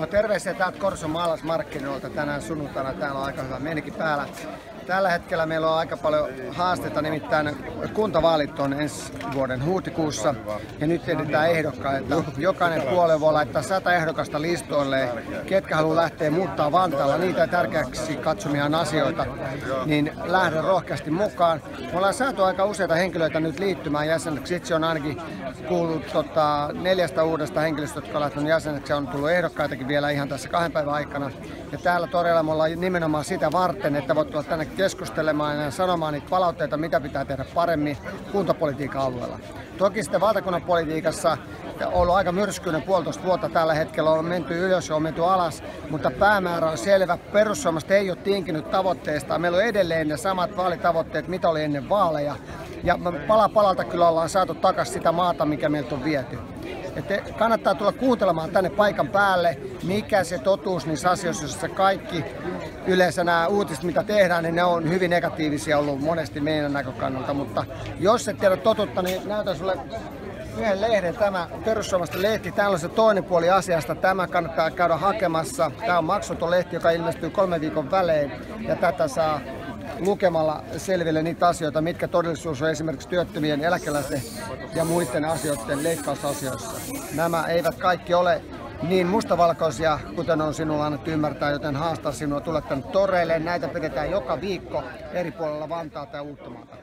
No terveisiä täältä Korson maalaismarkkinoilta tänään sunnuntaina. Täällä on aika hyvä meininki päällä. Tällä hetkellä meillä on aika paljon haasteita, nimittäin kuntavaalit on ensi vuoden huhtikuussa ja nyt edetään ehdokkaita. Jokainen puolue voi laittaa 100 ehdokasta listoille, ketkä haluaa lähteä muuttaa Vantaalla niitä tärkeäksi katsomiaan asioita, niin lähden rohkeasti mukaan. Me ollaan saatu aika useita henkilöitä nyt liittymään jäseneksi. Itse on ainakin kuullut 4 uudesta henkilöstä, jotka on lähtenyt jäseneksi, on tullut ehdokkaitakin vielä ihan tässä 2 päivän aikana. Ja täällä todella me ollaan nimenomaan sitä varten, että voit tulla tänne keskustelemaan ja sanomaan niitä palautteita, mitä pitää tehdä paremmin kuntapolitiikan alueella. Toki sitten valtakunnan politiikassa on ollut aika myrskyinen 1,5 vuotta tällä hetkellä, on menty ylös ja on menty alas, mutta päämäärä on selvä. Perussuomalaiset ei ole tinkinyt tavoitteista. Meillä on edelleen ne samat vaalitavoitteet, mitä oli ennen vaaleja. Ja pala palalta kyllä ollaan saatu takaisin sitä maata, mikä meiltä on viety. Että kannattaa tulla kuuntelemaan tänne paikan päälle, mikä se totuus niissä asioissa, joissa kaikki yleensä nämä uutiset, mitä tehdään, niin ne on hyvin negatiivisia ollut monesti meidän näkökannalta. Mutta jos et tiedä totuutta, niin näytän sulle yhden lehden, tämä perussuomalaisten lehti. Täällä on se toinen puoli asiasta. Tämä kannattaa käydä hakemassa. Tämä on maksuton lehti, joka ilmestyy 3 viikon välein. Ja tätä saa lukemalla selville niitä asioita, mitkä todellisuus on esimerkiksi työttömien, eläkeläisten ja muiden asioiden leikkausasioissa. Nämä eivät kaikki ole niin mustavalkoisia, kuten on sinulla annettu ymmärtää, joten haastaa sinua tulla tänne toreille. Näitä pidetään joka viikko eri puolilla Vantaata ja Uuttamaata.